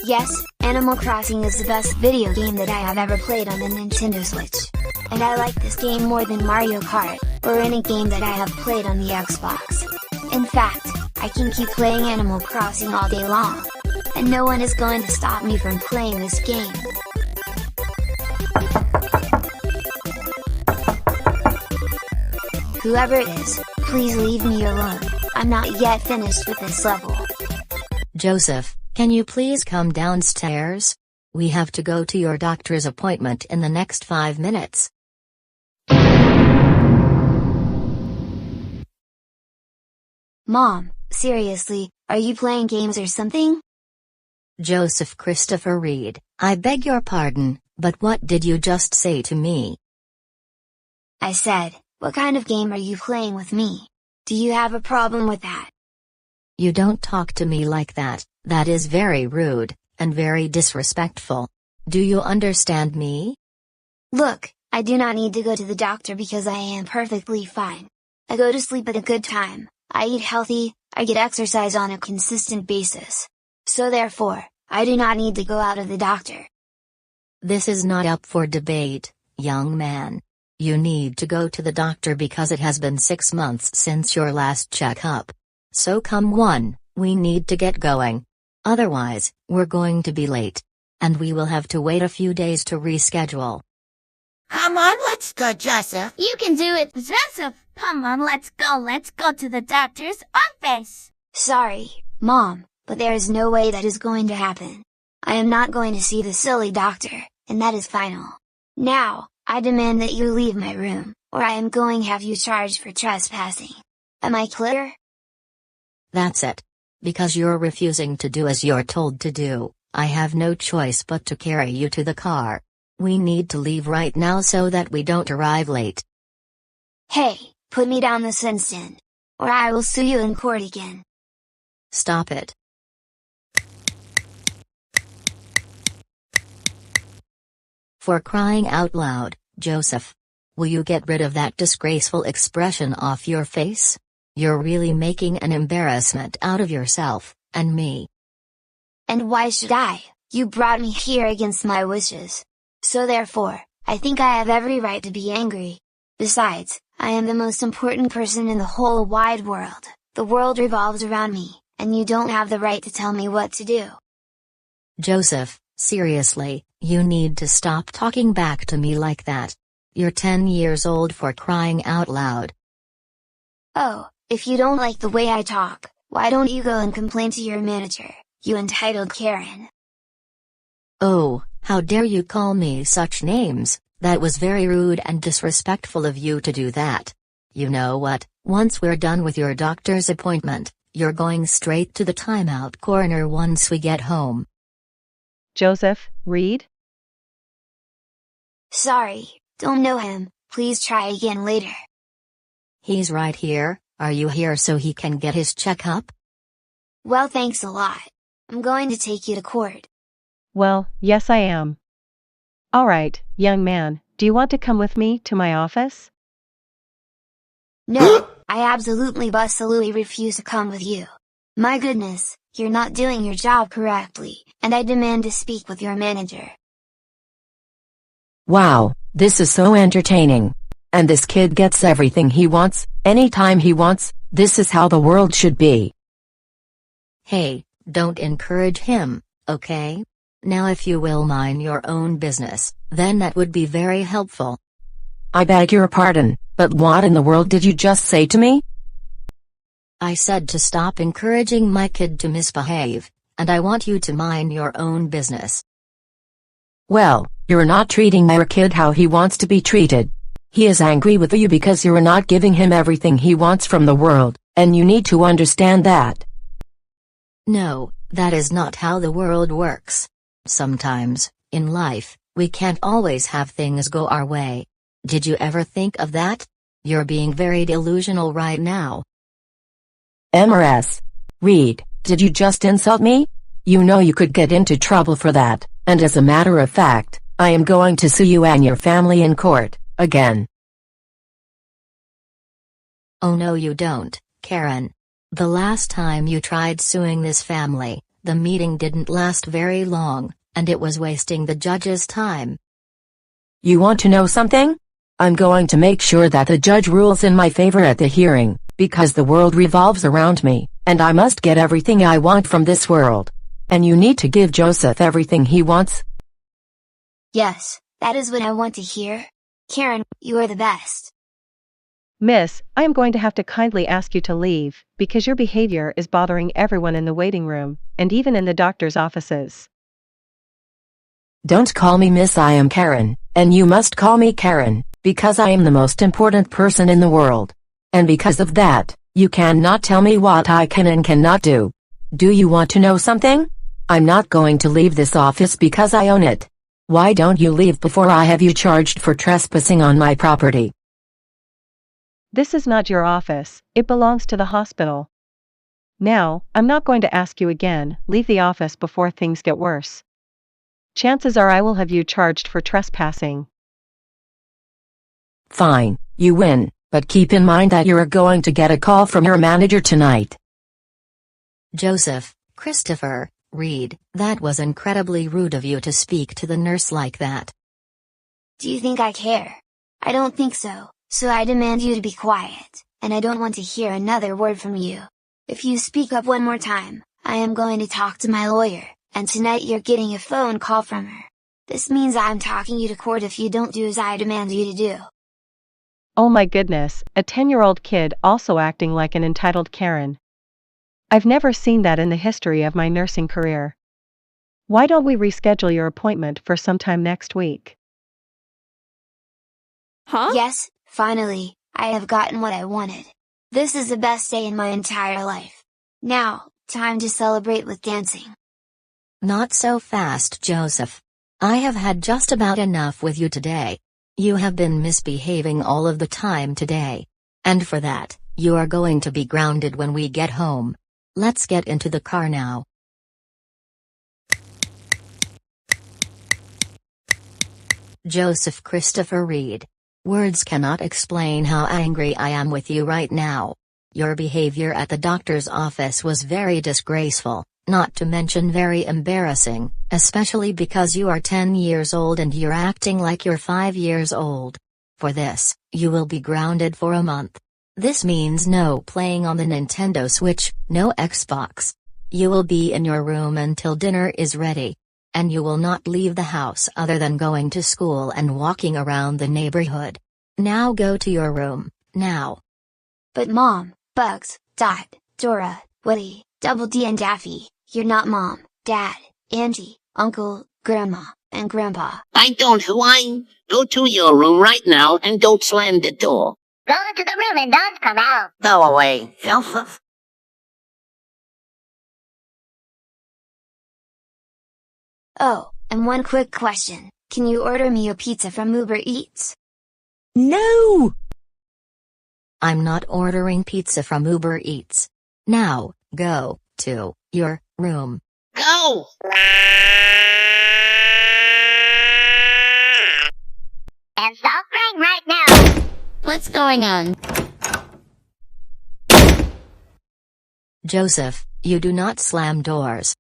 Yes, Animal Crossing is the best video game that I have ever played on the Nintendo Switch. And I like this game more than Mario Kart, or any game that I have played on the Xbox. In fact, I can keep playing Animal Crossing all day long. And no one is going to stop me from playing this game. Whoever it is, please leave me alone, I'm not yet finished with this level. Joseph, can you please come downstairs? We have to go to your doctor's appointment in the next 5 minutes. Mom, seriously, are you playing games or something? Joseph Christopher Reed, I beg your pardon, but what did you just say to me? I said, what kind of game are you playing with me? Do you have a problem with that? You don't talk to me like that, that is very rude, and very disrespectful. Do you understand me? Look, I do not need to go to the doctor because I am perfectly fine. I go to sleep at a good time, I eat healthy, I get exercise on a consistent basis. So therefore, I do not need to go out of the doctor. This is not up for debate, young man. You need to go to the doctor because it has been 6 months since your last checkup. So come on, we need to get going. Otherwise, we're going to be late. And we will have to wait a few days to reschedule. Come on, let's go, Joseph. You can do it, Joseph. Come on, let's go to the doctor's office. Sorry, Mom, but there is no way that is going to happen. I am not going to see the silly doctor, and that is final. Now, I demand that you leave my room, or I am going to have you charged for trespassing. Am I clear? That's it. Because you're refusing to do as you're told to do, I have no choice but to carry you to the car. We need to leave right now so that we don't arrive late. Hey, put me down this instant, or I will sue you in court again. Stop it. For crying out loud, Joseph. Will you get rid of that disgraceful expression off your face? You're really making an embarrassment out of yourself, and me. And why should I? You brought me here against my wishes. So therefore, I think I have every right to be angry. Besides, I am the most important person in the whole wide world. The world revolves around me, and you don't have the right to tell me what to do. Joseph, seriously, you need to stop talking back to me like that. You're 10 years old, for crying out loud. Oh, if you don't like the way I talk, why don't you go and complain to your manager, you entitled Karen? Oh, how dare you call me such names? That was very rude and disrespectful of you to do that. You know what, once we're done with your doctor's appointment, you're going straight to the timeout corner once we get home. Joseph Reed? Sorry, don't know him, please try again later. He's right here. Are you here so he can get his checkup? Well, thanks a lot. I'm going to take you to court. Well, yes I am. All right, young man, do you want to come with me to my office? No, I absolutely refuse to come with you. My goodness, you're not doing your job correctly, and I demand to speak with your manager. Wow, this is so entertaining. And this kid gets everything he wants, anytime he wants. This is how the world should be. Hey, don't encourage him, okay? Now if you will mind your own business, then that would be very helpful. I beg your pardon, but what in the world did you just say to me? I said to stop encouraging my kid to misbehave, and I want you to mind your own business. Well, you're not treating your kid how he wants to be treated. He is angry with you because you're not giving him everything he wants from the world, and you need to understand that. No, that is not how the world works. Sometimes, in life, we can't always have things go our way. Did you ever think of that? You're being very delusional right now. MRS. Reed, did you just insult me? You know you could get into trouble for that, and as a matter of fact, I am going to sue you and your family in court. Again. Oh no you don't, Karen. The last time you tried suing this family, The meeting didn't last very long, and it was wasting the judge's time. You want to know something? I'm going to make sure that the judge rules in my favor at the hearing, because the world revolves around me, and I must get everything I want from this world. And you need to give Joseph everything he wants. Yes, that is what I want to hear. Karen, you are the best. Miss, I am going to have to kindly ask you to leave, because your behavior is bothering everyone in the waiting room, and even in the doctor's offices. Don't call me Miss, I am Karen, and you must call me Karen, because I am the most important person in the world. And because of that, you cannot tell me what I can and cannot do. Do you want to know something? I'm not going to leave this office because I own it. Why don't you leave before I have you charged for trespassing on my property? This is not your office, it belongs to the hospital. Now, I'm not going to ask you again, leave the office before things get worse. Chances are I will have you charged for trespassing. Fine, you win, but keep in mind that you're going to get a call from your manager tonight. Joseph, Christopher, Reed, that was incredibly rude of you to speak to the nurse like that. Do you think I care? I don't think so, so I demand you to be quiet, and I don't want to hear another word from you. If you speak up one more time, I am going to talk to my lawyer, and tonight you're getting a phone call from her. This means I'm talking you to court if you don't do as I demand you to do. Oh my goodness, a 10-year-old kid also acting like an entitled Karen. I've never seen that in the history of my nursing career. Why don't we reschedule your appointment for sometime next week? Huh? Yes, finally, I have gotten what I wanted. This is the best day in my entire life. Now, time to celebrate with dancing. Not so fast, Joseph. I have had just about enough with you today. You have been misbehaving all of the time today. And for that, you are going to be grounded when we get home. Let's get into the car now. Joseph Christopher Reed. Words cannot explain how angry I am with you right now. Your behavior at the doctor's office was very disgraceful, not to mention very embarrassing, especially because you are 10 years old and you're acting like you're 5 years old. For this, you will be grounded for a month. This means no playing on the Nintendo Switch, no Xbox. You will be in your room until dinner is ready. And you will not leave the house other than going to school and walking around the neighborhood. Now go to your room, now. But Mom, Bugs, Dot, Dora, Woody, Double D and Daffy, you're not Mom, Dad, Auntie, Uncle, Grandma, and Grandpa. I don't whine. Go to your room right now and don't slam the door. Go into the room and don't come out. Go away, Joseph. Oh, and one quick question, can you order me a pizza from Uber Eats? No! I'm not ordering pizza from Uber Eats. Now, go to your room. Go! And stop crying right now. What's going on? Joseph, you do not slam doors.